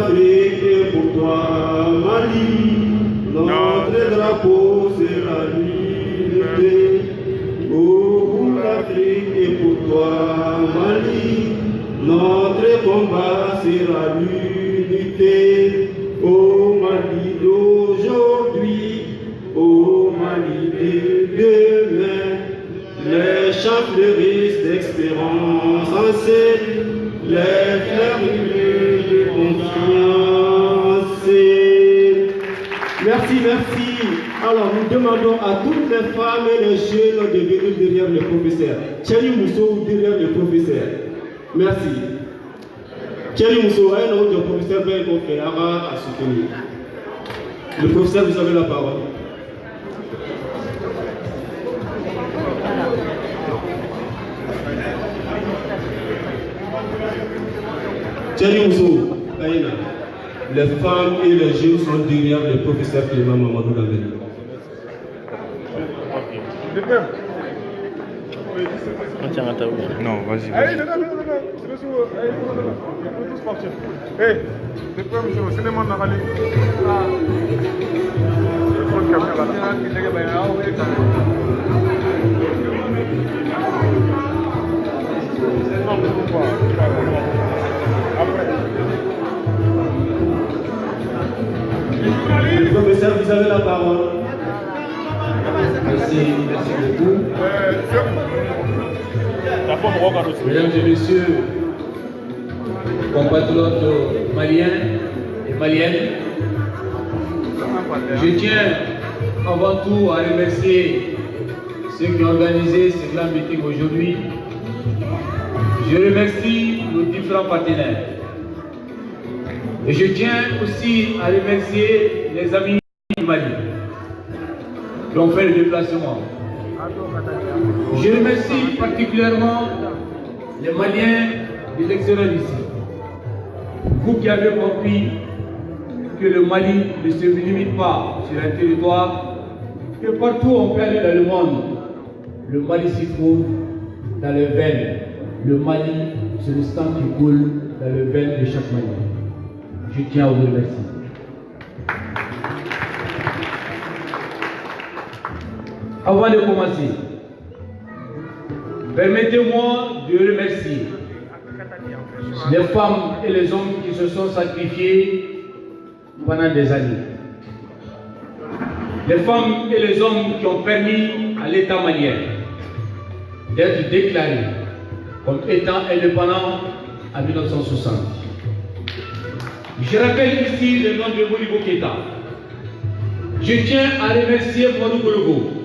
l'Afrique est pour toi, Mali. Notre drapeau, c'est la l'unité. Oh, pour l'Afrique est pour toi, Mali. Notre combat, c'est la l'unité. Oh, Mali d'aujourd'hui, oh, Mali de demain. Les champs fleurissent d'espérance, les fleurs de confiance. Merci, merci. Alors, nous demandons à toutes les femmes et les jeunes de venir derrière le professeur. Thierry Mousso derrière le professeur. Merci. Thierry Mousso, un autre professeur Benko Ferrara à soutenir. Le professeur, vous avez la parole. Thierry Mousso, les femmes et les jeunes sont derrière le professeur Clément Mamadou Lamel. Non, vas-y. Allez, non. Il faut tous partir. Hé, c'est pas monsieur, c'est les gens qui Le professeur, vous avez la parole. Merci beaucoup. Mesdames et messieurs, compatriotes maliens et maliennes, je tiens avant tout à remercier ceux qui ont organisé ce grand meeting aujourd'hui. Je remercie nos différents partenaires. Et je tiens aussi à remercier les amis du Mali qui ont fait le déplacement. Je remercie particulièrement les Maliens de l'extérieur ici. Vous qui avez compris que le Mali ne se limite pas sur un territoire, que partout on peut aller dans le monde, le Mali s'y trouve dans les veines. Le Mali, c'est le sang qui coule dans les veines de chaque Malien. Je tiens à vous remercier. Avant de commencer, permettez-moi de remercier les femmes et les hommes qui se sont sacrifiés pendant des années. Les femmes et les hommes qui ont permis à l'État malien d'être déclaré comme étant indépendant en 1960. Je rappelle ici le nom de Modibo Keïta. Je tiens à remercier Modou Gologo.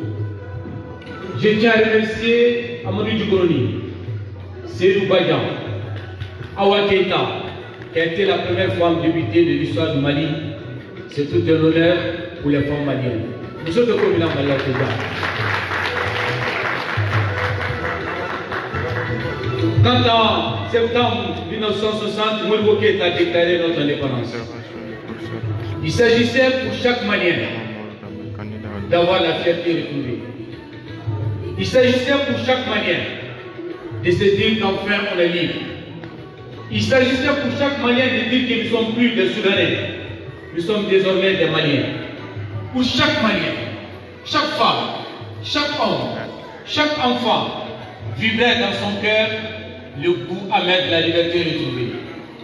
Je tiens à remercier Amadou Djoukouni, Seydou Badian, Awa Keïta, qui a été la première femme députée de l'histoire du Mali. C'est tout un honneur pour les femmes maliennes. Nous sommes de Komina Malia Keïta. Quand en septembre 1960, Modibo Keïta a déclaré notre indépendance, il s'agissait pour chaque Malien d'avoir la fierté retrouvée. Il s'agissait pour chaque Malien de se dire qu'enfin on est libre. Il s'agissait pour chaque Malien de dire que nous ne sommes plus des Soudanais, nous sommes désormais des Maliens. Pour chaque Malien, chaque femme, chaque homme, chaque enfant vibrait dans son cœur le goût amer de la liberté retrouvée.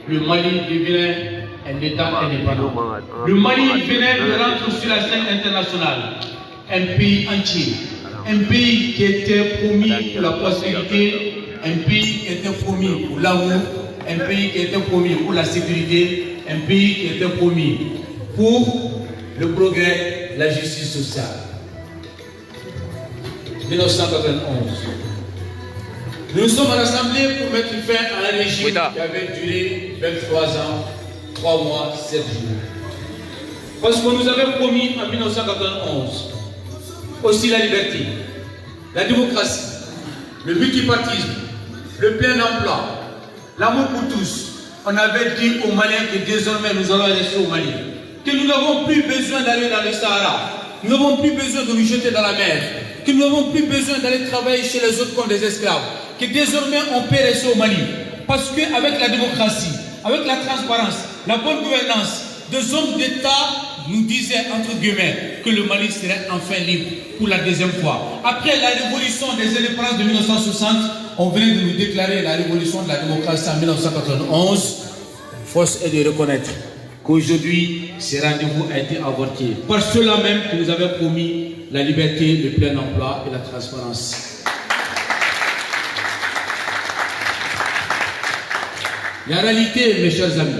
Le Mali devenait un État indépendant. Le Mali venait de rentrer sur la scène internationale. Un pays entier. Un pays qui était promis pour la prospérité, un pays qui était promis pour l'amour, un pays qui était promis pour la sécurité, un pays qui était promis pour le progrès, la justice sociale. 1991. Nous nous sommes rassemblés pour mettre fin à un régime qui avait duré 23 ans, 3 mois, 7 jours. Parce qu'on nous avait promis en 1991 aussi la liberté, la démocratie, le multipartisme, le plein emploi, l'amour pour tous. On avait dit aux Maliens que désormais nous allons rester au Mali, que nous n'avons plus besoin d'aller dans le Sahara, nous n'avons plus besoin de nous jeter dans la mer, que nous n'avons plus besoin d'aller travailler chez les autres comme des esclaves, que désormais on peut rester au Mali. Parce qu'avec la démocratie, avec la transparence, la bonne gouvernance, des hommes d'État nous disaient, entre guillemets, que le Mali serait enfin libre pour la deuxième fois. Après la révolution des indépendances de 1960, on venait de nous déclarer la révolution de la démocratie en 1991. Force est de reconnaître qu'aujourd'hui, ce rendez-vous a été avorté par ceux-là même qui nous avaient promis la liberté, le plein emploi et la transparence. La réalité, mes chers amis,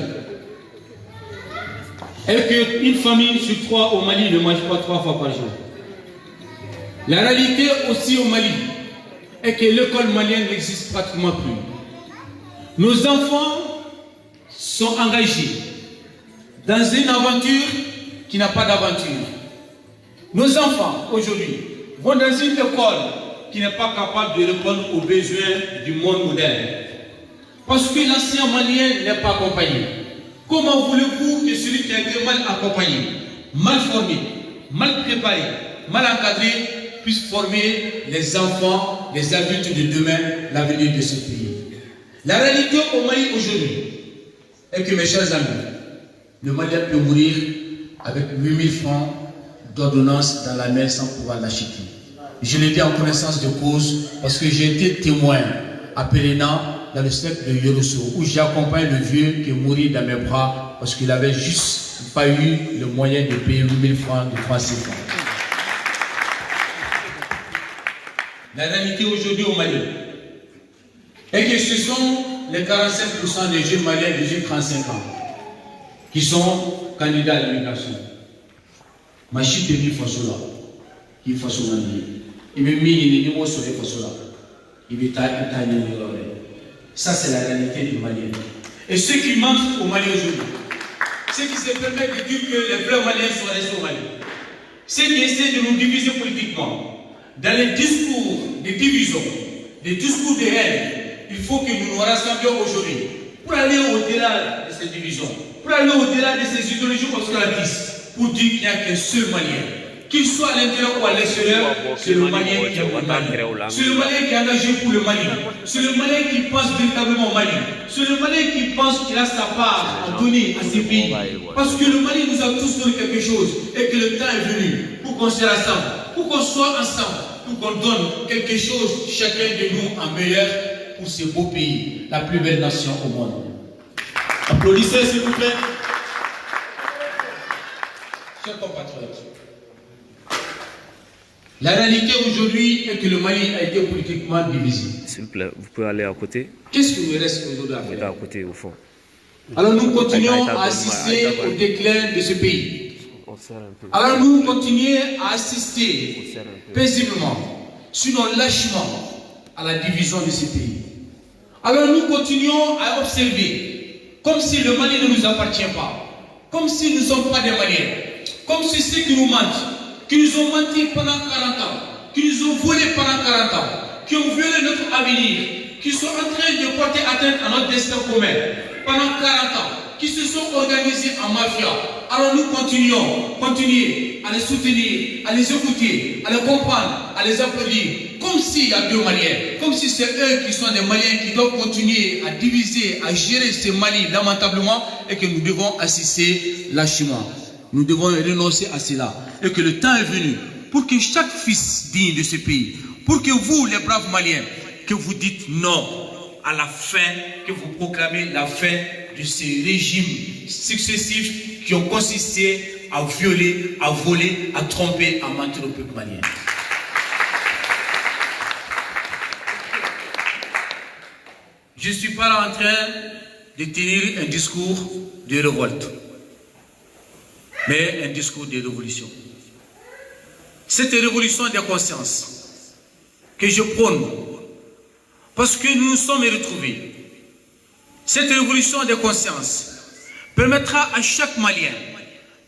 est qu'une famille sur 3 au Mali ne mange pas 3 fois par jour. La réalité aussi au Mali est que l'école malienne n'existe pratiquement plus. Nos enfants sont engagés dans une aventure qui n'a pas d'aventure. Nos enfants aujourd'hui vont dans une école qui n'est pas capable de répondre aux besoins du monde moderne. Parce que l'ancien malien n'est pas accompagné. Comment voulez-vous que celui qui a été mal accompagné, mal formé, mal préparé, mal encadré, puisse former les enfants, les adultes de demain, l'avenir de ce pays? La réalité au Mali aujourd'hui est que, mes chers amis, le Malien peut mourir avec 8000 francs d'ordonnance dans la main sans pouvoir l'acheter. Je l'ai dit en connaissance de cause parce que j'ai été témoin à Péléna, dans le cercle de Yorosso, où j'accompagne le vieux qui est mort dans mes bras parce qu'il n'avait juste pas eu le moyen de payer 8000 francs de francs CFA. La réalité aujourd'hui au Mali est que ce sont les 45% des jeunes Maliens de 35 ans qui sont candidats à l'immigration. Ma chute de Fasola, qui fait son année. Il me met les numéros sur les Fasola. Il me taille. Ça, c'est la réalité du Malien. Et ceux qui mentent au Mali aujourd'hui, ceux qui se permettent de dire que les vrais Maliens sont restés au Mali, ceux qui essaient de nous diviser politiquement, dans les discours de division, les discours de haine, il faut que nous nous rassemblions aujourd'hui pour aller au-delà de ces divisions, pour aller au-delà de ces idéologies obscurantistes, pour dire qu'il n'y a qu'un seul Malien. Qu'il soit à l'intérieur ou à l'extérieur, c'est le Malien qui aime le Mali. C'est le Malien qui est engagé pour le Mali. C'est le Malien qui pense véritablement au Mali. C'est le Malien qui pense qu'il a sa part à donner à ses pays. Parce que le Mali nous a tous donné quelque chose et que le temps est venu pour qu'on se rassemble, pour qu'on soit ensemble, pour qu'on donne quelque chose, chacun de nous, en meilleur pour ce beau pays, la plus belle nation au monde. Applaudissez s'il vous plaît. Chers compatriotes, la réalité aujourd'hui est que le Mali a été politiquement divisé. S'il vous plaît, vous pouvez aller à côté. Qu'est-ce qu'il nous reste aujourd'hui à faire? À côté, au fond. Alors nous continuons à assister au déclin de ce pays. Alors nous continuons à assister paisiblement, sinon lâchement, à la division de ce pays. Alors nous continuons à observer, comme si le Mali ne nous appartient pas, comme si nous ne sommes pas des Maliens, comme si ceux qui nous mentent, qui nous ont menti pendant 40 ans, qui nous ont volé pendant 40 ans, qui ont violé notre avenir, qui sont en train de porter atteinte à notre destin commun pendant 40 ans, qui se sont organisés en mafia. Alors nous continuer à les soutenir, à les écouter, à les comprendre, à les applaudir, comme s'il y a deux Maliens, comme si c'est eux qui sont des Maliens qui doivent continuer à diviser, à gérer ce Mali lamentablement et que nous devons assister lâchement. Nous devons renoncer à cela. Et que le temps est venu pour que chaque fils digne de ce pays, pour que vous, les braves Maliens, que vous dites non à la fin, que vous proclamez la fin de ces régimes successifs qui ont consisté à violer, à voler, à tromper, à mentir au peuple malien. Je ne suis pas en train de tenir un discours de révolte, mais un discours de révolution. Cette révolution des consciences que je prône, parce que nous nous sommes retrouvés, cette révolution des consciences permettra à chaque Malien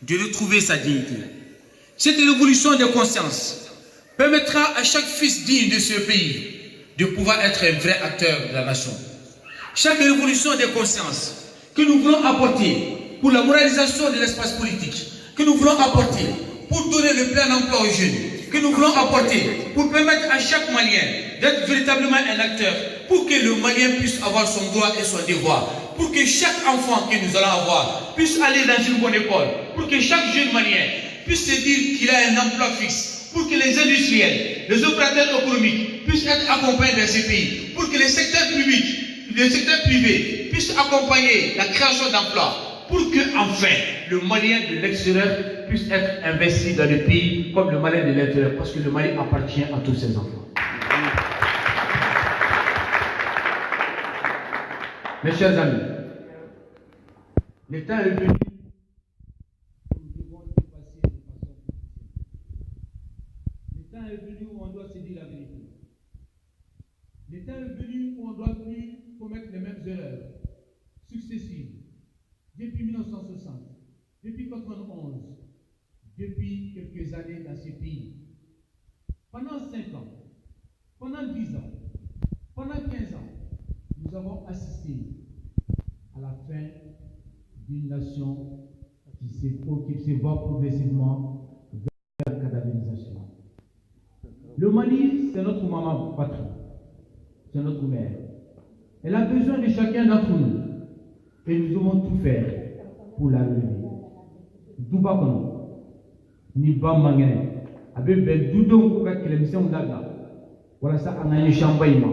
de retrouver sa dignité. Cette révolution des consciences permettra à chaque fils digne de ce pays de pouvoir être un vrai acteur de la nation. Chaque révolution des consciences que nous voulons apporter pour la moralisation de l'espace politique, que nous voulons apporter pour donner le plein emploi aux jeunes, que nous voulons apporter pour permettre à chaque Malien d'être véritablement un acteur pour que le Malien puisse avoir son droit et son devoir, pour que chaque enfant que nous allons avoir puisse aller dans une bonne école, pour que chaque jeune Malien puisse se dire qu'il a un emploi fixe, pour que les industriels, les opérateurs économiques puissent être accompagnés dans ces pays, pour que les secteurs privés puissent accompagner la création d'emplois, pour que enfin le Malien de l'extérieur puisse être investi dans le pays comme le Malien de l'intérieur, parce que le Mali appartient à tous ses enfants. Mes chers amis, le temps est venu où nous devons dépasser de façon officielle. Le temps est venu où on doit se dire la vérité. Le temps est venu où on ne doit plus commettre les mêmes erreurs successives. Depuis 1960, depuis 1991, depuis quelques années dans ces pays. Pendant 5 ans, pendant 10 ans, pendant 15 ans, nous avons assisté à la fin d'une nation qui se voit progressivement vers la cadavérisation. Le Mali, c'est notre maman patrie, c'est notre mère. Elle a besoin de chacun d'entre nous et nous devons tout faire pour la relever. Dubakono, ni Bamangene, avec Ben Doudon, qui est l'émission d'Aga. Voilà ça, on a un chambaïma.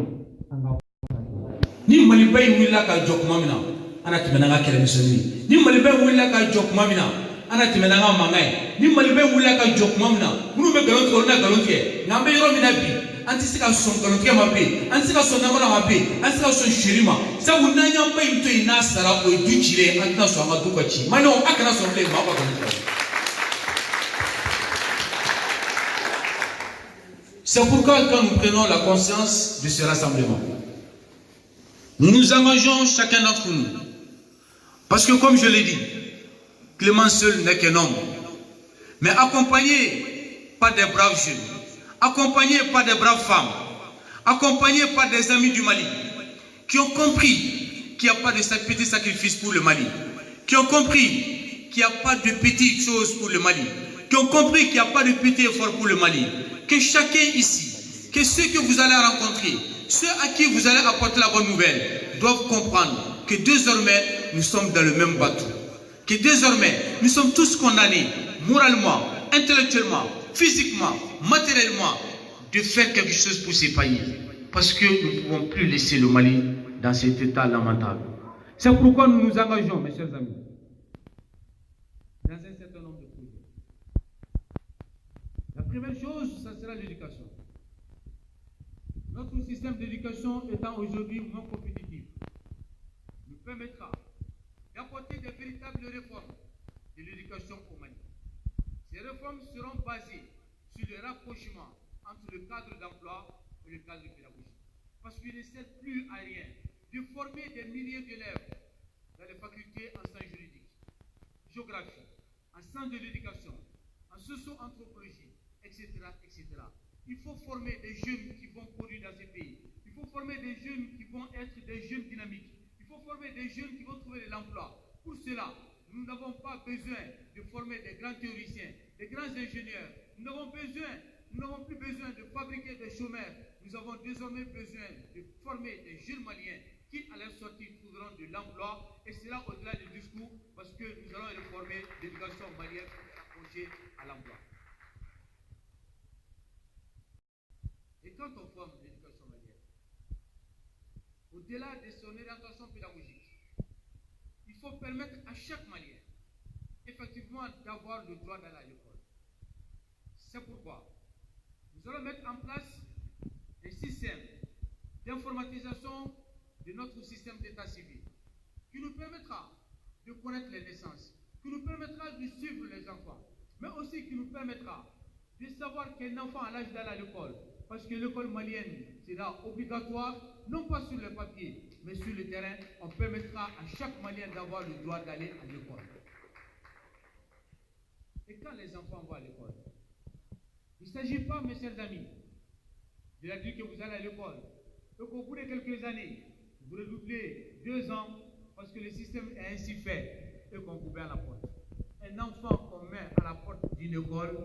Ni Malibay Willa ka jok mamina, ana timenanga kele misoni. Ni Malibay Willa ka jok mamina, ana timenanga mangai. Ni Malibay Willa ka jok mamina, munu be galon ko na galon ke. Ngambe yoro mina bi, anti sika son galon ke mabe, anti sika son namana mabe, anti sika son shirima. Sa wunna nyamba into ina sara o duchire anti so amadu kwachi. Mano akana so le ma ba galon. C'est pourquoi quand nous prenons la conscience de ce rassemblement, nous nous engageons chacun d'entre nous. Parce que comme je l'ai dit, Clément seul n'est qu'un homme. Mais accompagné par des braves jeunes, accompagné par des braves femmes, accompagné par des amis du Mali, qui ont compris qu'il n'y a pas de petit sacrifice pour le Mali, qui ont compris qu'il n'y a pas de petites choses pour le Mali, qui ont compris qu'il n'y a pas de petits efforts pour le Mali, que chacun ici, que ceux que vous allez rencontrer, ceux à qui vous allez apporter la bonne nouvelle doivent comprendre que désormais nous sommes dans le même bateau. Que désormais nous sommes tous condamnés moralement, intellectuellement, physiquement, matériellement de faire quelque chose pour ces pays. Parce que nous ne pouvons plus laisser le Mali dans cet état lamentable. C'est pourquoi nous nous engageons, mes chers amis, dans un certain nombre de projets. La première chose, ça sera l'éducation. Notre système d'éducation étant aujourd'hui non compétitif, nous permettra d'apporter de véritables réformes de l'éducation au Mali. Ces réformes seront basées sur le rapprochement entre le cadre d'emploi et le cadre pédagogique. Parce qu'il ne sert plus à rien de former des milliers d'élèves dans les facultés en sciences juridiques, géographie, en sciences de l'éducation, en socio-anthropologie, etc., etc. Il faut former des jeunes qui vont produire dans ces pays. Il faut former des jeunes qui vont être des jeunes dynamiques. Il faut former des jeunes qui vont trouver de l'emploi. Pour cela, nous n'avons pas besoin de former des grands théoriciens, des grands ingénieurs. Nous n'avons plus besoin de fabriquer des chômeurs. Nous avons désormais besoin de former des jeunes Maliens qui, à leur sortie, trouveront de l'emploi. Et cela au-delà du discours, parce que nous allons réformer l'éducation malienne pour approcher à l'emploi. Et quand on forme l'éducation malienne, au-delà de son orientation pédagogique, il faut permettre à chaque Malien, effectivement, d'avoir le droit d'aller à l'école. C'est pourquoi nous allons mettre en place un système d'informatisation de notre système d'état civil qui nous permettra de connaître les naissances, qui nous permettra de suivre les enfants, mais aussi qui nous permettra de savoir qu'un enfant a l'âge d'aller à l'école. Parce que l'école malienne sera obligatoire, non pas sur le papier, mais sur le terrain. On permettra à chaque Malien d'avoir le droit d'aller à l'école. Et quand les enfants vont à l'école, il ne s'agit pas, mes chers amis, de leur dire que vous allez à l'école. Et qu'au bout de quelques années, vous redoublez 2 ans parce que le système est ainsi fait et qu'on vous met à la porte. Un enfant qu'on met à la porte d'une école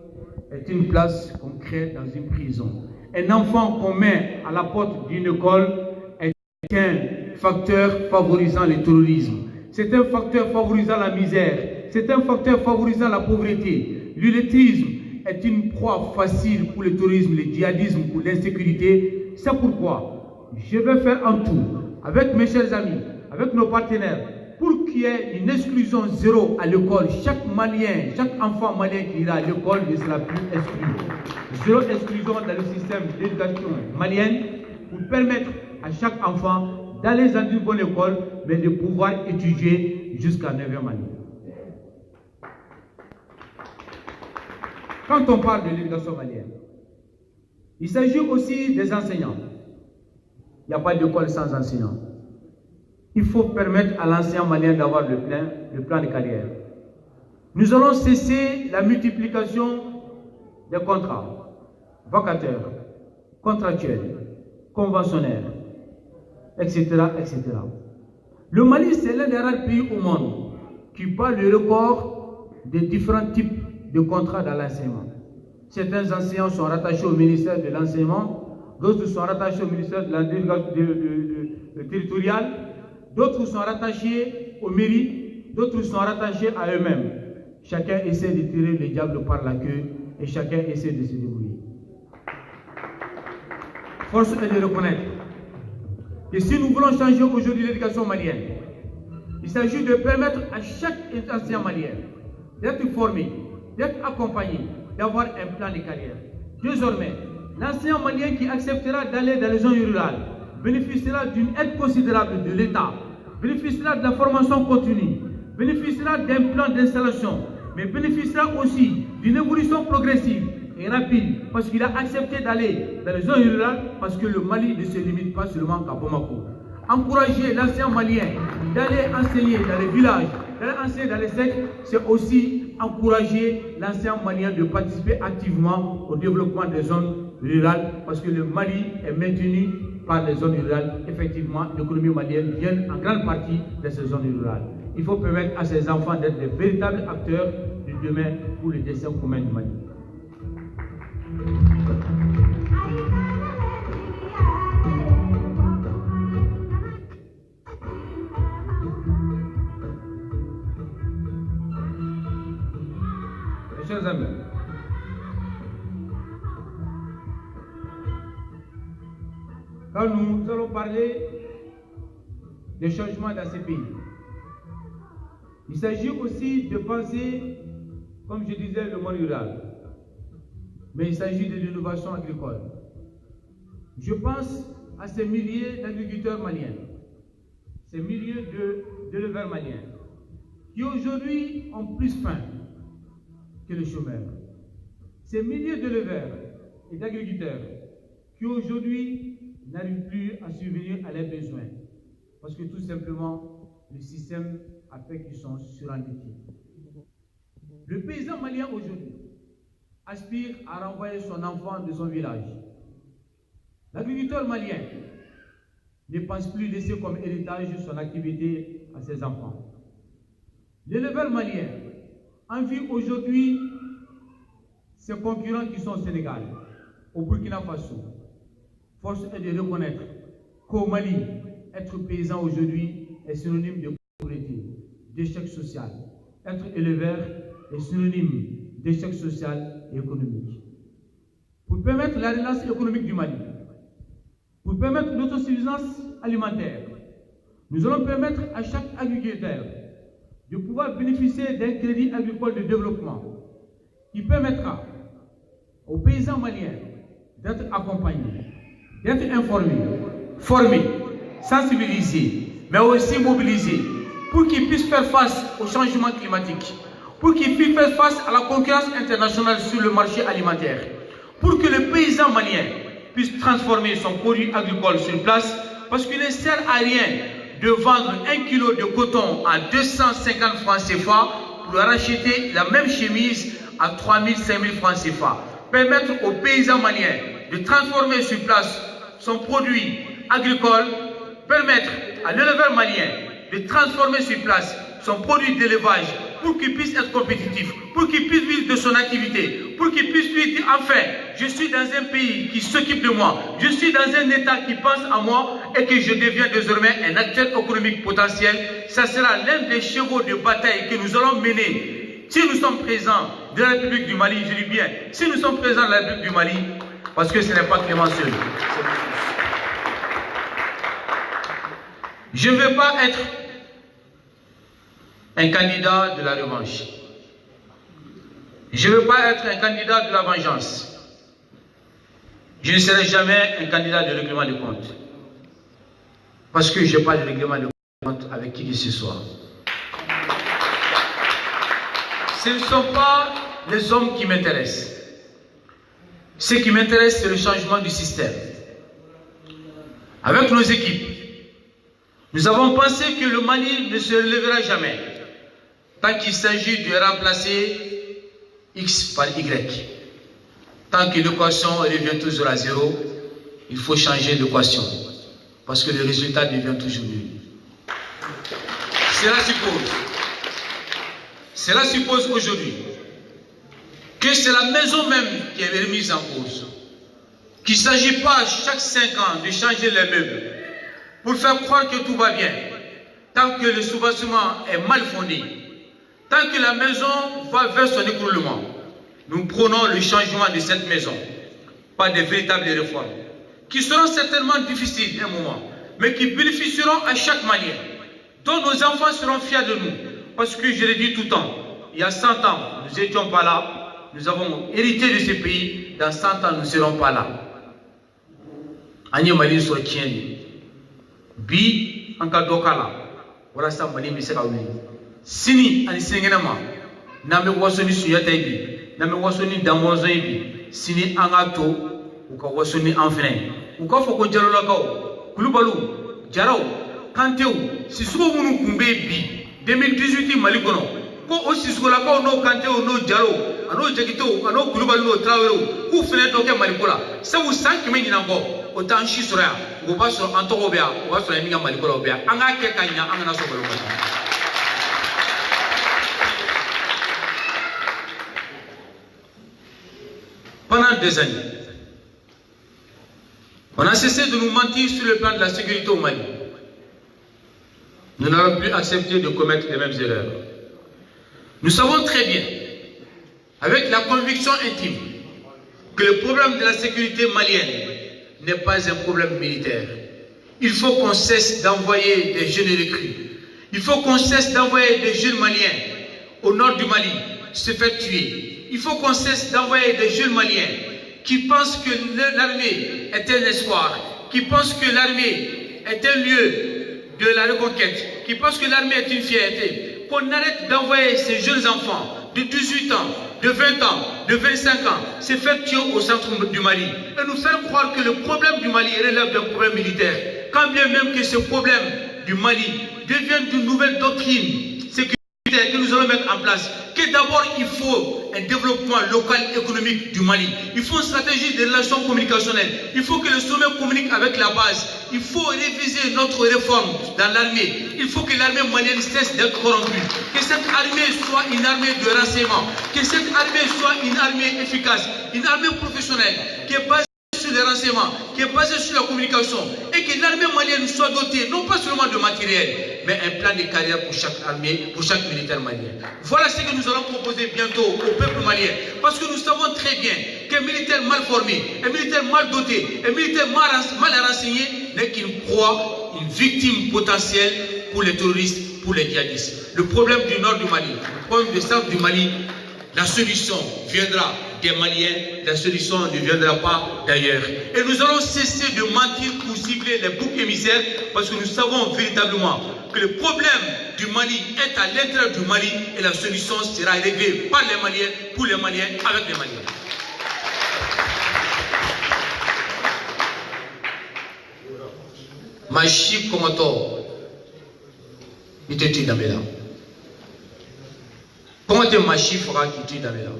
est une place qu'on crée dans une prison. Un enfant qu'on met à la porte d'une école est un facteur favorisant le terrorisme. C'est un facteur favorisant la misère. C'est un facteur favorisant la pauvreté. L'illettrisme est une proie facile pour le terrorisme, le djihadisme, pour l'insécurité. C'est pourquoi je vais faire un tour avec mes chers amis, avec nos partenaires, pour qu'il y ait une exclusion zéro à l'école. Chaque Malien, chaque enfant malien qui ira à l'école ne sera plus exclu. Zéro exclusion dans le système d'éducation malienne pour permettre à chaque enfant d'aller dans une bonne école, mais de pouvoir étudier jusqu'à 9e année. Quand on parle de l'éducation malienne, il s'agit aussi des enseignants. Il n'y a pas d'école sans enseignants. Il faut permettre à l'enseignant malien d'avoir le plan de carrière. Nous allons cesser la multiplication des contrats, vacataires, contractuels, conventionnaires, etc., etc. Le Mali, c'est l'un des rares pays au monde qui bat le record des différents types de contrats dans l'enseignement. Certains enseignants sont rattachés au ministère de l'enseignement, d'autres sont rattachés au ministère de l'éducation territoriale, d'autres sont rattachés aux mairies, d'autres sont rattachés à eux-mêmes. Chacun essaie de tirer le diable par la queue et chacun essaie de se débrouiller. Force est de reconnaître que si nous voulons changer aujourd'hui l'éducation malienne, il s'agit de permettre à chaque enseignant malien d'être formé, d'être accompagné, d'avoir un plan de carrière. Désormais, l'enseignant malien qui acceptera d'aller dans les zones rurales bénéficiera d'une aide considérable de l'État, bénéficiera de la formation continue, bénéficiera d'un plan d'installation, mais bénéficiera aussi d'une évolution progressive et rapide parce qu'il a accepté d'aller dans les zones rurales parce que le Mali ne se limite pas seulement qu'à Bamako. Encourager l'enseignant malien d'aller enseigner dans les villages, d'aller enseigner dans les sectes, c'est aussi encourager l'enseignant malien de participer activement au développement des zones rurales parce que le Mali est maintenu par les zones rurales. Effectivement, l'économie malienne vient en grande partie de ces zones rurales. Il faut permettre à ces enfants d'être des véritables acteurs de demain pour le destin commun du Mali. Mes chers amis, quand nous allons parler des changements dans ces pays, il s'agit aussi de penser, comme je disais, le monde rural. Mais il s'agit de l'innovation agricole. Je pense à ces milliers d'agriculteurs maliens, ces milliers d'éleveurs maliens, qui aujourd'hui ont plus faim que les chômeurs. Ces milliers d'éleveurs et d'agriculteurs qui aujourd'hui n'arrivent plus à subvenir à leurs besoins, parce que tout simplement, le système a fait qu'ils sont surendettés. Le paysan malien aujourd'hui aspire à renvoyer son enfant de son village. L'agriculteur malien ne pense plus laisser comme héritage son activité à ses enfants. L'éleveur malien envie aujourd'hui ses concurrents qui sont au Sénégal, au Burkina Faso. Force est de reconnaître qu'au Mali, être paysan aujourd'hui est synonyme de pauvreté, d'échec social. Être éleveur est synonyme d'échec social et économique. Pour permettre la relance économique du Mali, pour permettre l'autosuffisance alimentaire, nous allons permettre à chaque agriculteur de pouvoir bénéficier d'un crédit agricole de développement qui permettra aux paysans maliens d'être accompagnés, d'être informés, formés, sensibilisés, mais aussi mobilisés pour qu'ils puissent faire face au changement climatique, pour qu'ils puissent faire face à la concurrence internationale sur le marché alimentaire, pour que le paysan malien puisse transformer son produit agricole sur place, parce qu'il ne sert à rien de vendre 1 kilo de coton à 250 francs CFA pour racheter la même chemise à 3 000, 5 000 francs CFA. Permettre aux paysans maliens de transformer sur place son produit agricole, permettre à l'éleveur malien de transformer sur place son produit d'élevage pour qu'il puisse être compétitif, pour qu'il puisse vivre de son activité, pour qu'il puisse lui dire, enfin, je suis dans un pays qui s'occupe de moi, je suis dans un État qui pense à moi et que je deviens désormais un acteur économique potentiel. Ça sera l'un des chevaux de bataille que nous allons mener. Si nous sommes présents de la République du Mali, je dis bien, si nous sommes présents de la République du Mali, parce que ce n'est pas Clément seul. Je ne veux pas être un candidat de la revanche. Je ne veux pas être un candidat de la vengeance. Je ne serai jamais un candidat de règlement de compte. Parce que je n'ai pas de règlement de compte avec qui que ce soit. Ce ne sont pas les hommes qui m'intéressent. Ce qui m'intéresse, c'est le changement du système. Avec nos équipes, nous avons pensé que le Mali ne se relèvera jamais tant qu'il s'agit de remplacer X par Y. Tant que l'équation revient toujours à zéro, il faut changer l'équation parce que le résultat devient toujours nul. Cela suppose aujourd'hui que c'est la maison même qui est remise en cause. Qu'il ne s'agit pas chaque 5 ans de changer les meubles pour faire croire que tout va bien. Tant que le soubassement est mal fondé, tant que la maison va vers son écroulement, nous prenons le changement de cette maison, pas de véritables réformes, qui seront certainement difficiles un moment, mais qui bénéficieront à chaque manière, dont nos enfants seront fiers de nous. Parce que je l'ai dit tout le temps, il y a 100 ans, nous n'étions pas là, nous avons hérité de ce pays, dans 100 ans, nous ne serons pas là. Anye Mali soit tien, bi en cas d'okala, voilà ça Mali mais c'est pas oui. Sini ani singenama, na me wasoni suyata ibi, na me wasoni damozo ibi, sini angato, uka wasoni enfrein, uka foko jalola kao, kulubalu, jarao, kanteu, si suko munu kumbe bi, 2018 Mali kono, ko o sisuko la kao no kanteu no jaro, ano jekito, ano kulubalu no trawero, ou fene toke Mali kola, ça vous sent que meni nango, autant chi soya, ou pas sur Antorobia, ou pas sur la Miga Mali kola obia, anga ke kanya, anga na soko lokata. Pendant des années, on a cessé de nous mentir sur le plan de la sécurité au Mali. Nous n'avons plus accepté de commettre les mêmes erreurs. Nous savons très bien, avec la conviction intime, que le problème de la sécurité malienne n'est pas un problème militaire. Il faut qu'on cesse d'envoyer des jeunes recrues. Il faut qu'on cesse d'envoyer des jeunes Maliens au nord du Mali se faire tuer. Il faut qu'on cesse d'envoyer des jeunes Maliens qui pensent que l'armée est un espoir, qui pensent que l'armée est un lieu de la reconquête, qui pensent que l'armée est une fierté. Qu'on arrête d'envoyer ces jeunes enfants de 18 ans, de 20 ans, de 25 ans, se faire tuer au centre du Mali et nous faire croire que le problème du Mali relève d'un problème militaire. Quand bien même que ce problème du Mali devienne d'une nouvelle doctrine que nous allons mettre en place, que d'abord il faut un développement local économique du Mali, il faut une stratégie de relations communicationnelles, il faut que le sommet communique avec la base, il faut réviser notre réforme dans l'armée, il faut que l'armée malienne cesse d'être corrompue, que cette armée soit une armée de renseignement, que cette armée soit une armée efficace, une armée professionnelle, qui est basée sur les renseignements, qui est basée sur la communication, et que l'armée malienne soit dotée non pas seulement de matériel, mais un plan de carrière pour chaque armée, pour chaque militaire malien. Voilà ce que nous allons proposer bientôt au peuple malien. Parce que nous savons très bien qu'un militaire mal formé, un militaire mal doté, un militaire mal renseigné n'est qu'une proie, une victime potentielle pour les terroristes, pour les djihadistes. Le problème du nord du Mali, le problème du centre du Mali, la solution viendra des Maliens, la solution ne viendra pas d'ailleurs. Et nous allons cesser de mentir pour cibler les boucs émissaires parce que nous savons véritablement que le problème du Mali est à l'intérieur du Mali et la solution sera réglée par les Maliens, pour les Maliens, avec les Maliens. Machi Komoto, il te dit d'Amela. Comment te Machi fera qui te dit d'Amela?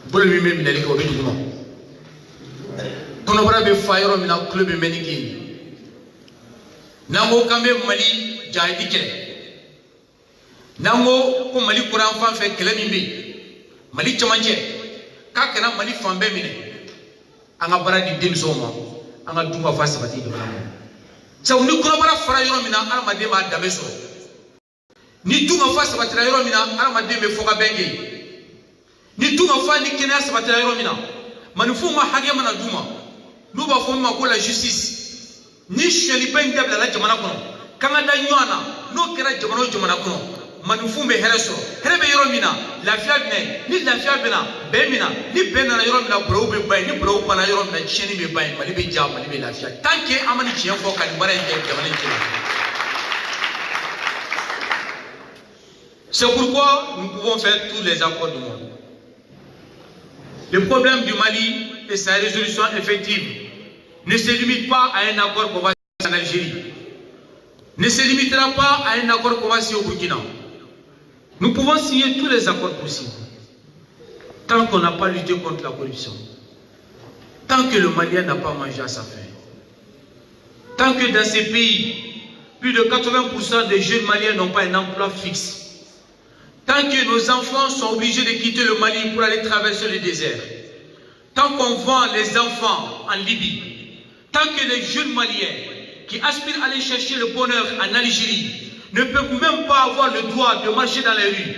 Pour le même minéraux au Bédouman. Quand on va faire fire, on a un club de Ménigui. Nango kambe Mali jahidike. Nango ko Mali Quran fan fait kelemimbi. Mali Tchamanche, Kakana Mali Fambe Mine, Angabara di Dimsoma, Angaduma Fasabati de Mamo. Ça vous nous collabora Frayomina, Aramadema Dameso. Ni Duma Fasabati Romina, Aramademe Foga Bengi. Ni Duma Fani Kena Sabati Romina. Manufuma Hagamana Duma. Nous avons la justice. Ni Shelipen de la Jamanakono. Canada Yuana, no Kera Jamano Jamanakono. Manufumbe Hereso. Herebe Romina, la Fiabne, ni la Fiabena, Bemina, ni Bena Romina, Brobe Bay, ni Brobana Romina, Cheni Bay, Malibe Jam, Malibe la Fia. Tant que Amani Chienfo Canibara et Jamanachina. C'est pourquoi nous pouvons faire tous les accords du monde. Le problème du Mali et sa résolution effective ne se limite pas à un accord qu'on va signer en Algérie. Ne se limitera pas à un accord qu'on va signer au Burkina. Nous pouvons signer tous les accords possibles. Tant qu'on n'a pas lutté contre la corruption. Tant que le Malien n'a pas mangé à sa faim. Tant que dans ces pays, plus de 80% des jeunes Maliens n'ont pas un emploi fixe. Tant que nos enfants sont obligés de quitter le Mali pour aller traverser le désert. Tant qu'on vend les enfants en Libye. Tant que les jeunes Maliens qui aspirent à aller chercher le bonheur en Algérie ne peuvent même pas avoir le droit de marcher dans les rues.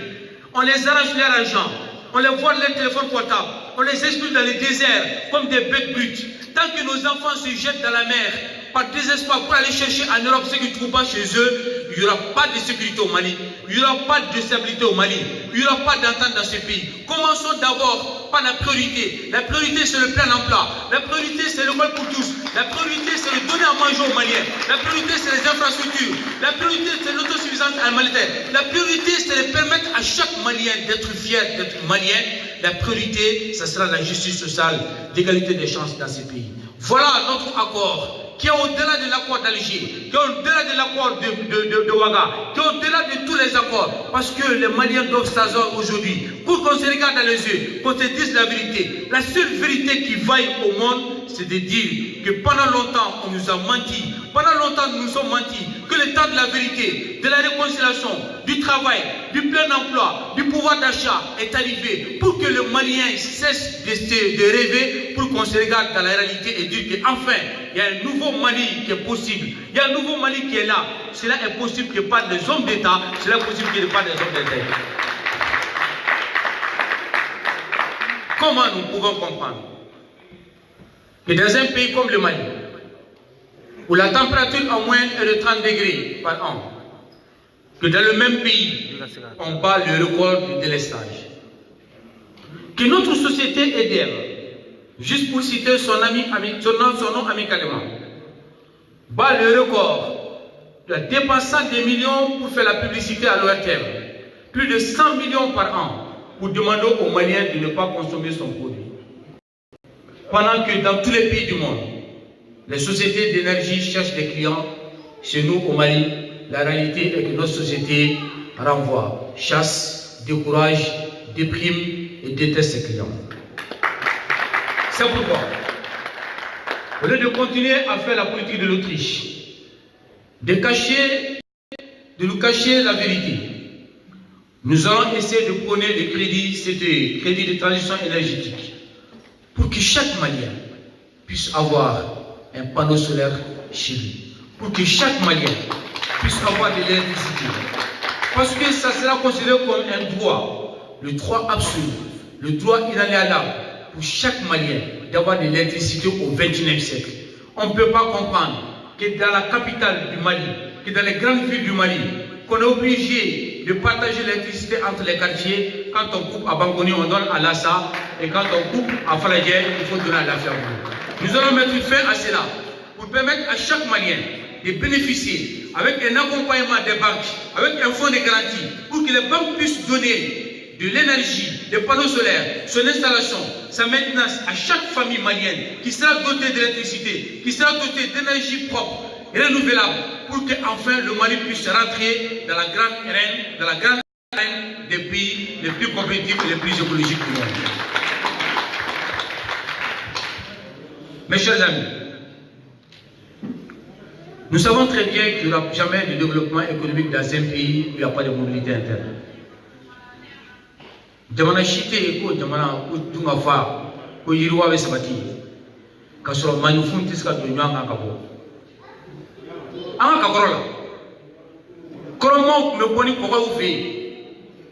On les arrache leur argent. On les vole leur téléphone portable. On les expulse dans les déserts comme des bêtes brutes. Tant que nos enfants se jettent dans la mer par désespoir pour aller chercher en Europe ce qu'ils ne trouvent pas chez eux, il n'y aura pas de sécurité au Mali, il n'y aura pas de stabilité au Mali, il n'y aura pas d'entente dans ce pays. Commençons d'abord par la priorité. La priorité c'est le plein emploi, la priorité c'est l'école pour tous, la priorité c'est de donner à manger aux Maliens, la priorité c'est les infrastructures, la priorité c'est l'autosuffisance alimentaire, la priorité c'est de permettre à chaque Malien d'être fier d'être Malien, la priorité ce sera la justice sociale, l'égalité des chances dans ces pays. Voilà notre accord qui est au-delà de l'accord d'Alger, qui est au-delà de l'accord de Ouaga, qui est au-delà de tous les accords. Parce que les Maliens doivent s'asseoir aujourd'hui pour qu'on se regarde dans les yeux, qu'on se dise la vérité. La seule vérité qui vaille au monde, c'est de dire que pendant longtemps, on nous a menti. Pendant longtemps, nous nous sommes menti. Que le temps de la vérité, de la réconciliation, du travail, du plein emploi, du pouvoir d'achat est arrivé pour que le Malien cesse de rêver, pour qu'on se regarde dans la réalité et dire qu'enfin, il y a un nouveau Mali qui est possible. Il y a un nouveau Mali qui est là. Cela est possible que par des hommes d'État, cela est possible que par des hommes d'État. Comment nous pouvons comprendre que dans un pays comme le Mali, où la température en moyenne est de 30 degrés par an, que dans le même pays, on bat le record du délestage, que notre société EDF, juste pour citer son nom amicalement, bat le record de dépensant des millions pour faire la publicité à l'ORTM, plus de 100 millions par an, pour demander aux Maliens de ne pas consommer son produit. Pendant que dans tous les pays du monde, les sociétés d'énergie cherchent des clients, chez nous au Mali, la réalité est que notre société renvoie, chasse, décourage, déprime et déteste ses clients. C'est pourquoi, au lieu de continuer à faire la politique de l'Autriche, de nous cacher la vérité, nous allons essayer de prôner les crédits de transition énergétique pour que chaque Malien puisse avoir un panneau solaire chez lui, pour que chaque Malien puisse avoir de l'électricité. Parce que ça sera considéré comme un droit, le droit absolu, le droit inaliénable pour chaque Malien d'avoir de l'électricité au XXIe siècle. On ne peut pas comprendre que dans la capitale du Mali, que dans les grandes villes du Mali, qu'on est obligé de partager l'électricité entre les quartiers. Quand on coupe à Bangoni, on donne à Lassa, et quand on coupe à Faladier, il faut donner à la Fiabou. Nous allons mettre fin à cela pour permettre à chaque Malien de bénéficier avec un accompagnement des banques, avec un fonds de garantie, pour que les banques puissent donner de l'énergie, des panneaux solaires, son installation, sa maintenance à chaque famille malienne qui sera dotée d'électricité, qui sera dotée d'énergie propre, renouvelable, pour qu'enfin le Mali puisse rentrer dans la grande arène des pays les plus compétitifs et les plus écologiques du monde. Mes chers amis, nous savons très bien qu'il n'y aura jamais de développement économique dans un pays où il n'y a pas de mobilité interne. jamana shite ko jamana ko tunga fa ko yiriwa be sabati ka soro manu funti ska do nyanga ka bo anga ka korola koromo me boni ko ko fe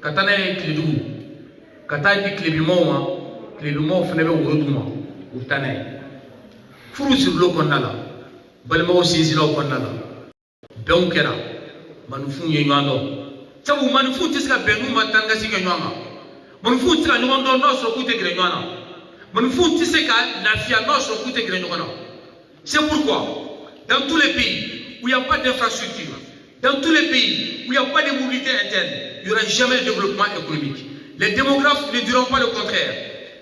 katana klidu kata di klebimo fene be woduma utane furu sur lo konnala balmo sisi lo konnala donc era manufu nyando sabu manufu tiska benu matanga sika nyama manufu tiska nyondo no so kute gre nyana manufu tiska lafia no so kute gre nyana. C'est pourquoi dans tous les pays où il n'y a pas d'infrastructure, dans tous les pays où il n'y a pas de mobilité interne, il n'y aura jamais de développement économique. Les démographes ne diront pas le contraire.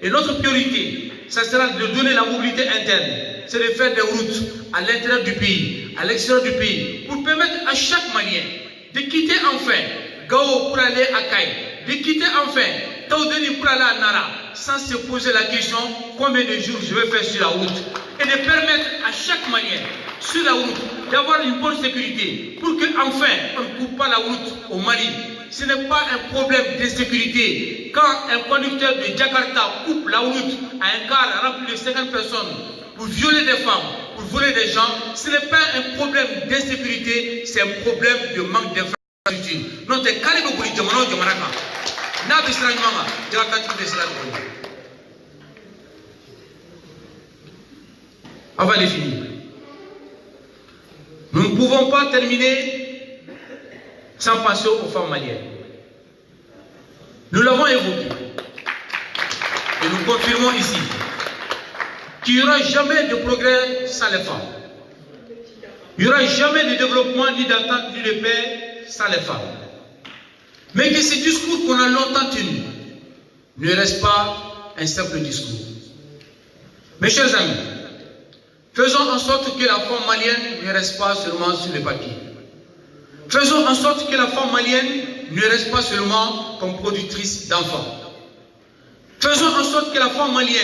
Et notre priorité, ça sera de donner la mobilité interne. C'est de faire des routes à l'intérieur du pays, à l'extérieur du pays, pour permettre à chaque Malien de quitter enfin Gao pour aller à Kaï, de quitter enfin Taoudeni pour aller à Nara, sans se poser la question combien de jours je vais faire sur la route. Et de permettre à chaque Malien sur la route d'avoir une bonne sécurité pour qu'enfin on ne coupe pas la route au Mali. Ce n'est pas un problème de sécurité. Quand un conducteur de Jakarta coupe la route à un car rempli de 50 personnes pour violer des femmes, pour voler des gens, ce n'est pas un problème d'insécurité, c'est un problème de manque d'infrastructure. Non, c'est Kalebo Bouli Djamano Djamaraka. Nabi Sranjmanga, Djamaraka de Sranjmanga. Avant de finir, nous ne pouvons pas terminer sans penser aux femmes maliennes. Nous l'avons évoqué et nous confirmons ici qu'il n'y aura jamais de progrès sans les femmes. Il n'y aura jamais de développement, ni d'attente, ni de paix sans les femmes. Mais que ce discours qu'on a longtemps tenu ne reste pas un simple discours. Mes chers amis, faisons en sorte que la femme malienne ne reste pas seulement sur le papier. Faisons en sorte que la femme malienne ne reste pas seulement comme productrice d'enfants. Faisons en sorte que la femme malienne,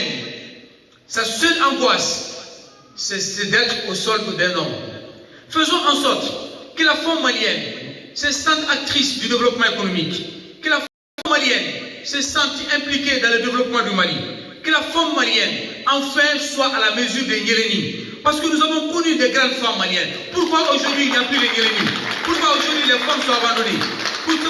sa seule angoisse, c'est d'être au solde d'un homme. Faisons en sorte que la femme malienne se sente actrice du développement économique, que la femme malienne se sente impliquée dans le développement du Mali, que la femme malienne enfin soit à la mesure des Nyéléni. Parce que nous avons connu des grandes femmes maliennes. Pourquoi aujourd'hui il n'y a plus les Nyéléni? Pourquoi aujourd'hui les femmes sont abandonnées?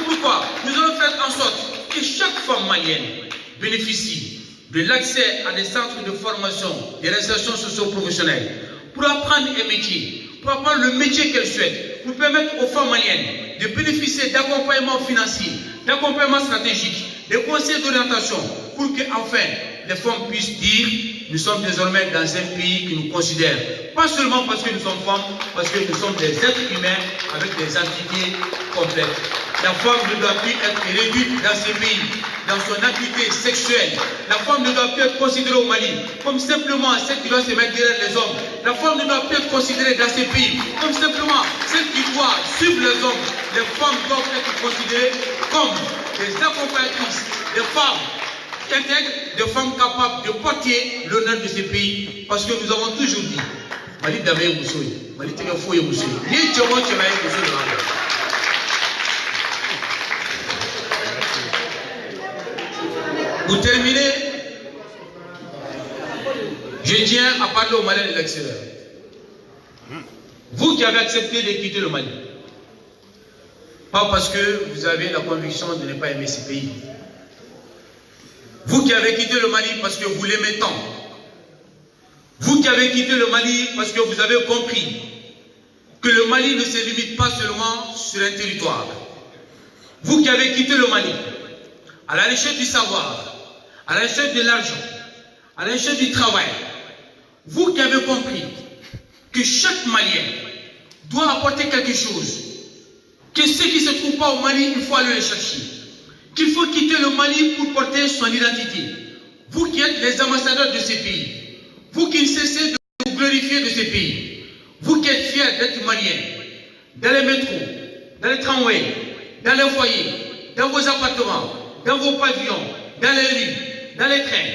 Pourquoi nous allons faire en sorte que chaque femme malienne bénéficie de l'accès à des centres de formation, des réinsertions socio-professionnelles, pour apprendre un métier, pour apprendre le métier qu'elle souhaite, pour permettre aux femmes maliennes de bénéficier d'accompagnement financier, d'accompagnement stratégique, de conseils d'orientation, pour que enfin les femmes puissent dire nous sommes désormais dans un pays qui nous considère, pas seulement parce que nous sommes femmes, parce que nous sommes des êtres humains avec des entités complètes. La femme ne doit plus être réduite dans ce pays, dans son activité sexuelle. La femme ne doit plus être considérée au Mali comme simplement celle qui doit se mettre derrière les hommes. La femme ne doit plus être considérée dans ces pays comme simplement celle qui doit suivre les hommes. Les femmes doivent être considérées comme des accompagnatrices, des femmes intègres, des femmes capables de porter l'honneur de ces pays. Parce que nous avons toujours dit, Mali Damé Moussoui, Mali Téléfoye Moussoui, ni Tchémo Tchémaï Moussoui de l'Anglais. Pour terminer, je tiens à parler au Mali de l'extérieur. Vous qui avez accepté de quitter le Mali, pas parce que vous avez la conviction de ne pas aimer ce pays. Vous qui avez quitté le Mali parce que vous l'aimez tant. Vous qui avez quitté le Mali parce que vous avez compris que le Mali ne se limite pas seulement sur un territoire. Vous qui avez quitté le Mali à la recherche du savoir, à la recherche de l'argent, à la recherche du travail. Vous qui avez compris que chaque Malien doit apporter quelque chose, que ce qui ne se trouve pas au Mali, il faut aller le chercher, qu'il faut quitter le Mali pour porter son identité. Vous qui êtes les ambassadeurs de ces pays, vous qui ne cessez de vous glorifier de ces pays, vous qui êtes fiers d'être Maliens, dans les métros, dans les tramways, dans les foyers, dans vos appartements, dans vos pavillons, dans les rues, dans les trains,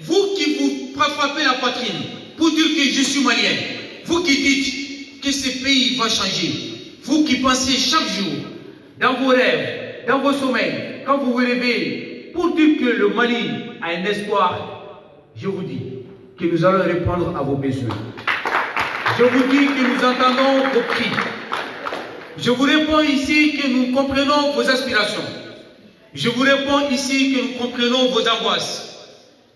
vous qui vous frappez la poitrine pour dire que je suis malien, vous qui dites que ce pays va changer, vous qui pensez chaque jour, dans vos rêves, dans vos sommeils, quand vous vous réveillez, pour dire que le Mali a un espoir, je vous dis que nous allons répondre à vos besoins. Je vous dis que nous entendons vos cris. Je vous réponds ici que nous comprenons vos aspirations. Je vous réponds ici que nous comprenons vos angoisses.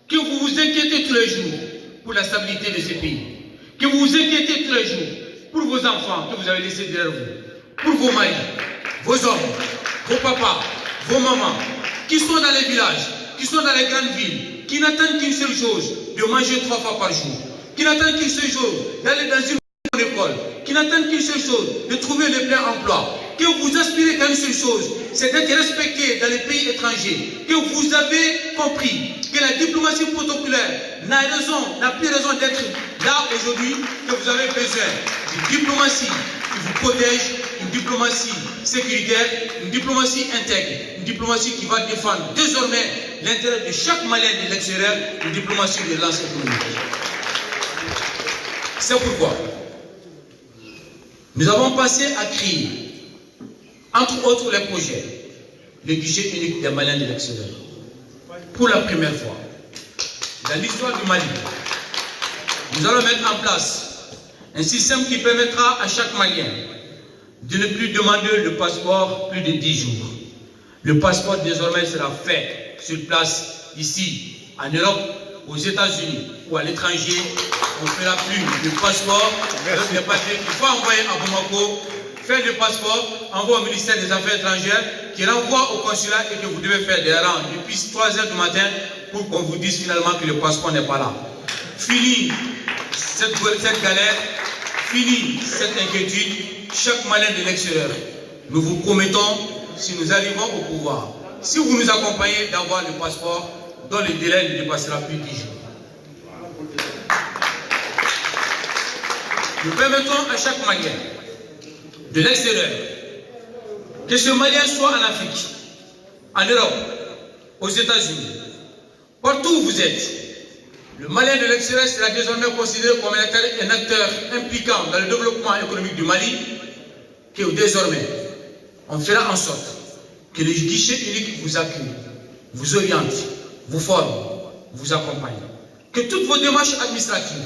Que vous vous inquiétez tous les jours pour la stabilité de ce pays. Que vous vous inquiétez tous les jours pour vos enfants que vous avez laissés derrière vous. Pour vos maris, vos hommes, vos papas, vos mamans, qui sont dans les villages, qui sont dans les grandes villes, qui n'attendent qu'une seule chose, de manger 3 fois par jour. Qui n'attendent qu'une seule chose, d'aller dans une bonne école. Qui n'attendent qu'une seule chose, de trouver le plein emploi. Que vous aspirez qu'à une seule chose, c'est d'être respecté dans les pays étrangers. Que vous avez compris que la diplomatie protocolaire n'a plus raison d'être là aujourd'hui, que vous avez besoin d'une diplomatie qui vous protège, une diplomatie sécuritaire, une diplomatie intègre, une diplomatie qui va défendre désormais l'intérêt de chaque Malien de l'extérieur, une diplomatie de relance économique. C'est pourquoi nous avons passé à créer, entre autres les projets, le guichet unique des Maliens de l'extérieur. Pour la première fois dans l'histoire du Mali, nous allons mettre en place un système qui permettra à chaque Malien de ne plus demander le passeport plus de 10 jours. Le passeport désormais sera fait sur place, ici, en Europe, aux États-Unis ou à l'étranger. On ne fera plus le passeport avec les papiers qu'il faut envoyer à Bamako, faire le passeport, envoie au ministère des Affaires étrangères, qui renvoie au consulat et que vous devez faire des rangs depuis 3 h du matin pour qu'on vous dise finalement que le passeport n'est pas là. Fini cette galère, fini cette inquiétude, chaque Malien de l'extérieur. Nous vous promettons, si nous arrivons au pouvoir, si vous nous accompagnez d'avoir le passeport, dont le délai ne dépassera plus 10 jours. Nous permettons à chaque Malien de l'extérieur, que ce Malien soit en Afrique, en Europe, aux États-Unis, partout où vous êtes, le Malien de l'extérieur sera désormais considéré comme un acteur impliquant dans le développement économique du Mali, que désormais, on fera en sorte que le guichet unique vous accueille, vous oriente, vous forme, vous accompagne. Que toutes vos démarches administratives,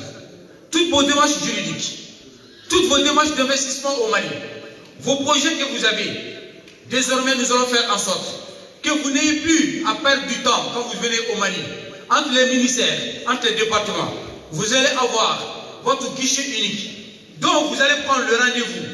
toutes vos démarches juridiques, toutes vos démarches d'investissement au Mali, vos projets que vous avez, désormais nous allons faire en sorte que vous n'ayez plus à perdre du temps quand vous venez au Mali. Entre les ministères, entre les départements, vous allez avoir votre guichet unique. Donc vous allez prendre le rendez-vous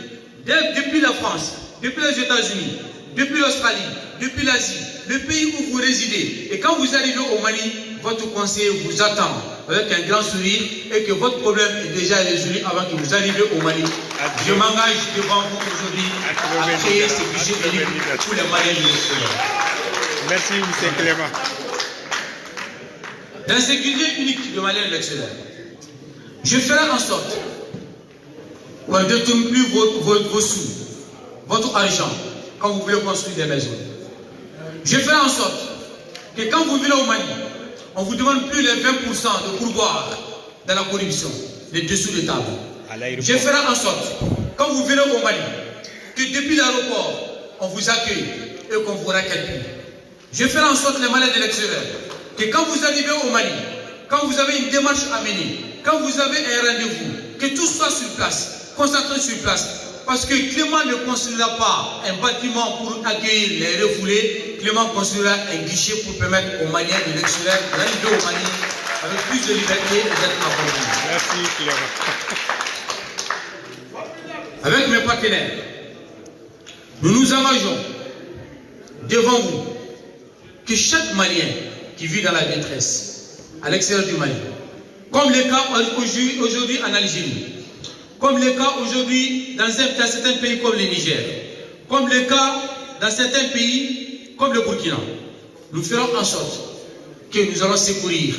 depuis la France, depuis les États-Unis, depuis l'Australie, depuis l'Asie, le pays où vous résidez. Et quand vous arrivez au Mali, votre conseiller vous attend avec un grand sourire et que votre problème est déjà résolu avant que vous arriviez au Mali. Je m'engage devant vous aujourd'hui à créer ce guichet unique pour les Maliens de l'extérieur. Merci, M. Clément. Dans ce guichet unique de Maliens de l'extérieur, je ferai en sorte qu'on ne détourne plus vos sous, votre argent, quand vous voulez construire des maisons. Je ferai en sorte que quand vous venez au Mali, on ne vous demande plus les 20% de pourboire dans la corruption, les dessous de table. Je ferai en sorte, quand vous venez au Mali, que depuis l'aéroport, on vous accueille et qu'on vous raquette plus. Je ferai en sorte, les Maliens de l'extérieur, que quand vous arrivez au Mali, quand vous avez une démarche à mener, quand vous avez un rendez-vous, que tout soit sur place, concentré sur place. Parce que Clément ne construira pas un bâtiment pour accueillir les refoulés. Clément construira un guichet pour permettre aux Maliens de l'extérieur d'arriver au Mali avec plus de liberté et d'être accompagnés. Merci Clément. Avec mes partenaires, nous nous engageons devant vous que chaque Malien qui vit dans la détresse à l'extérieur du Mali, comme le cas aujourd'hui en Algérie, comme le cas aujourd'hui dans certains pays comme le Niger, comme le cas dans certains pays comme le Burkina, nous ferons en sorte que nous allons secourir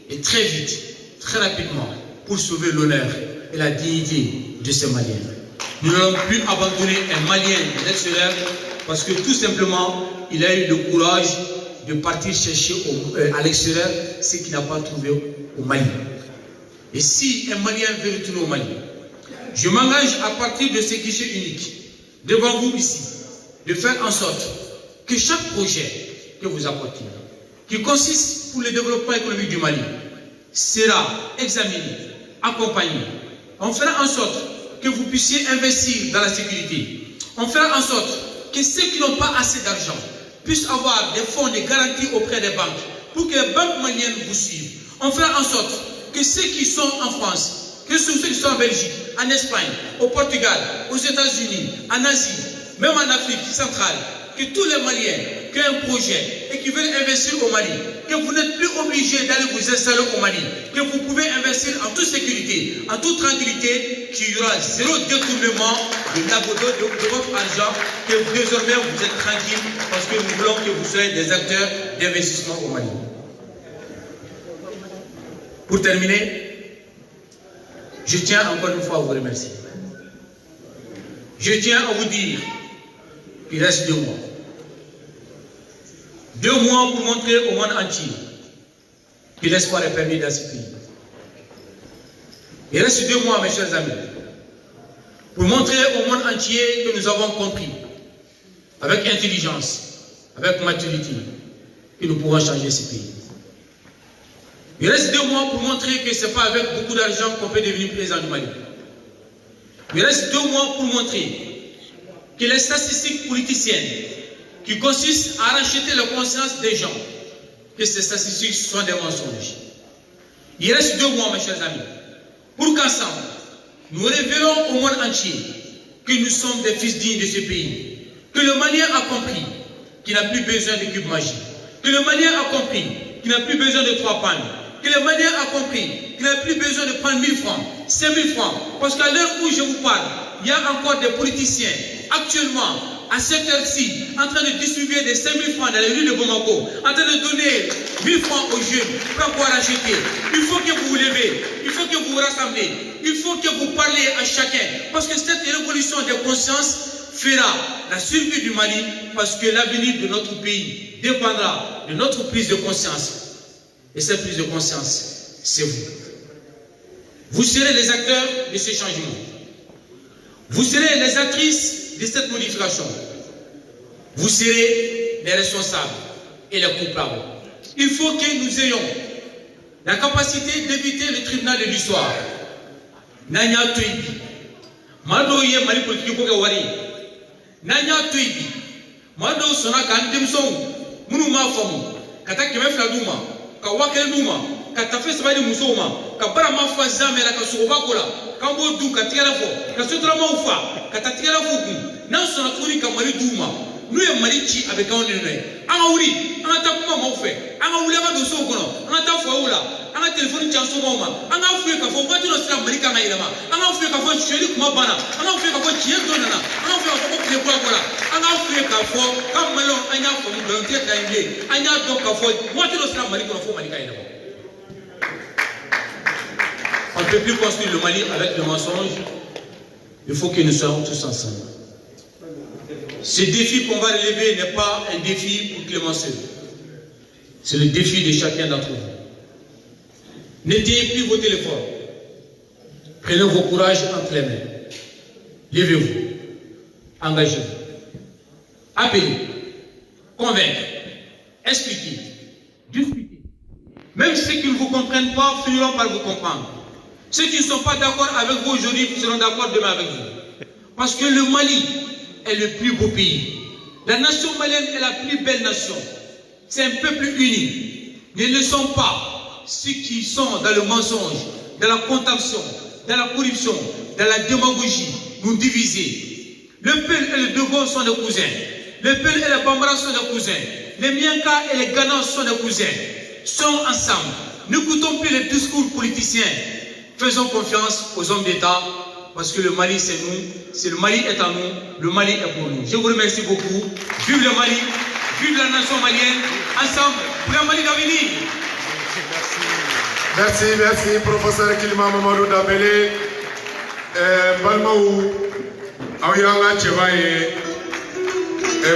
et très vite, très rapidement, pour sauver l'honneur et la dignité de ces Maliens. Nous n'allons plus abandonner un Malien de l'extérieur parce que tout simplement, il a eu le courage de partir chercher à l'extérieur ce qu'il n'a pas trouvé au Mali. Et si un Malien veut retourner au Mali, je m'engage à partir de ce guichet unique, devant vous ici, de faire en sorte que chaque projet que vous apportez, qui consiste pour le développement économique du Mali sera examiné, accompagné. On fera en sorte que vous puissiez investir dans la sécurité. On fera en sorte que ceux qui n'ont pas assez d'argent puissent avoir des fonds de garantie auprès des banques pour que les banques maliennes vous suivent. On fera en sorte que ceux qui sont en France, que ceux qui sont en Belgique, en Espagne, au Portugal, aux États-Unis, en Asie, même en Afrique centrale, que tous les Maliens qui ont un projet et qui veulent investir au Mali, que vous n'êtes plus obligés d'aller vous installer au Mali, que vous pouvez investir en toute sécurité, en toute tranquillité, qu'il y aura zéro détournement de votre argent, que désormais vous êtes tranquille parce que nous voulons que vous soyez des acteurs d'investissement au Mali. Pour terminer, je tiens encore une fois à vous remercier. Je tiens à vous dire qu'il reste 2 mois. 2 mois pour montrer au monde entier que l'espoir est permis dans ce pays. Il reste 2 mois, mes chers amis, pour montrer au monde entier que nous avons compris, avec intelligence, avec maturité, que nous pouvons changer ce pays. Il reste 2 mois pour montrer que ce n'est pas avec beaucoup d'argent qu'on peut devenir président du Mali. Il reste 2 mois pour montrer que les statistiques politiciennes qui consistent à racheter la conscience des gens, que ces statistiques sont des mensonges. Il reste 2 mois, mes chers amis, pour qu'ensemble, nous révélons au monde entier que nous sommes des fils dignes de ce pays, que le Malien a compris qu'il n'a plus besoin d'équipe magique, que le Malien a compris qu'il n'a plus besoin de 3 pannes, que le Malien a compris qu'il n'a plus besoin de prendre 1000 francs, 5000 francs, parce qu'à l'heure où je vous parle, il y a encore des politiciens actuellement, à cette heure-ci, en train de distribuer des 5000 francs dans les rues de Bamako, en train de donner 1000 francs aux jeunes pour pouvoir acheter. Il faut que vous vous levez, il faut que vous vous rassemblez, il faut que vous parlez à chacun, parce que cette révolution des consciences fera la survie du Mali, parce que l'avenir de notre pays dépendra de notre prise de conscience. Et cette prise de conscience, c'est vous. Vous serez les acteurs de ce changement. Vous serez les actrices de cette modification. Vous serez les responsables et les coupables. Il faut que nous ayons la capacité d'éviter le tribunal de l'histoire. Nanya Tuibi. Mado ye mali politique ko wari. Nanya Tuibi. Mado sona kan demson. Munu ma famu. Kata keme fla duma. Ka wakele duma. Ka tafe sabali musoma. Ka bara ma fa zamela ka soba kola. Kambo du ka tigala fo. Ka sotra ma ufa. Ka tigala fo ku. Na sona turi ka mali duma. Nous sommes mariés avec un homme. On a tapé mon frère. On a voulu avoir de son cono. On a tapé là. On a téléphoné chanson maman. On a fait qu'à fond voiture nostra marica na ilama. On a fait qu'à fond chéri kuma bana. On a fait qu'à fond chien donna. On a fait qu'à fond pied quoi voilà. On a fait qu'à fond comme melon on a fait une tête d'anglais. On a donc qu'à fond voiture nostra marica na fond marica ilama. On ne peut plus construire le Mali avec le mensonge. Il faut que nous soyons tous ensemble. Ce défi qu'on va relever n'est pas un défi pour Clémenceau. C'est le défi de chacun d'entre vous. N'éteignez plus vos téléphones. Prenez vos courages entre les mains. Levez-vous. Engagez-vous. Appelez. Convaincre. Expliquez. Discutez. Même ceux qui ne vous comprennent pas finiront par vous comprendre. Ceux qui ne sont pas d'accord avec vous aujourd'hui seront d'accord demain avec vous. Parce que le Mali est le plus beau pays. La nation malienne est la plus belle nation. C'est un peuple uni. Ne le sont pas ceux qui sont dans le mensonge, dans la contamination, dans la corruption, dans la démagogie, nous diviser. Le Peul et le Dogon sont des cousins. Le Peul et les Bambara sont des cousins. Les Mianka et les Ghana sont des cousins. Sont ensemble. N'écoutons plus les discours politiciens. Faisons confiance aux hommes d'État. Parce que le Mali, c'est nous. Si le Mali est à nous, le Mali est pour nous. Je vous remercie beaucoup. Vive le Mali. Vive la nation malienne. Ensemble, pour le Mali d'avenir. Merci, merci, professeur Kilima Mamadou Dabele. Balmaou, Aouyanga Tchevaye,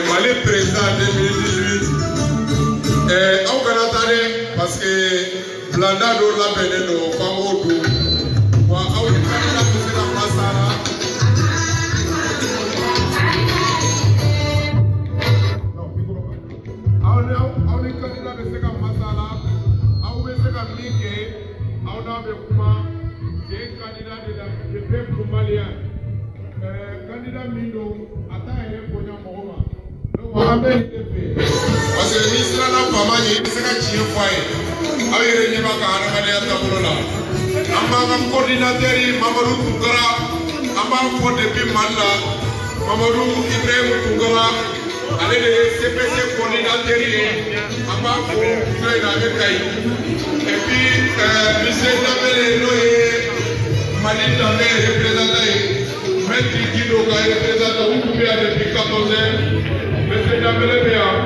Mali président 2018. Aoukanatane, parce que Blanda do la Beneno, Famodou. On est candidat de 50 parce que n'i sera la fama ye i bɛ se ka tiɲɛ fɔ a ye aw yɛrɛ ɲɛ b'a ka hadamadenya taabolo la an b'an ka coordinateur Mamadu Tunkara an b'a fɔ depuis Mali la Mamadu Ibrahim Tunkara ale de ye CPC coordinateur ye an b'a fɔ n'o ye a bɛ Kayi et puis monsieur Dambele n'o ye Mali danbe représentant ye Maître Guido ka représentant u tun bɛ yan depuis 14 ans monsieur Dambele bɛ yan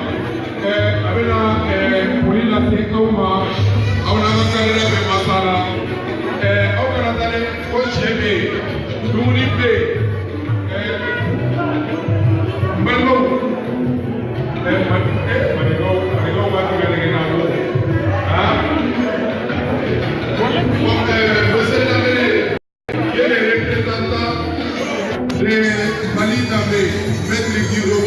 a bɛna foli lase aw ma aw n'an ka candidat bɛ masala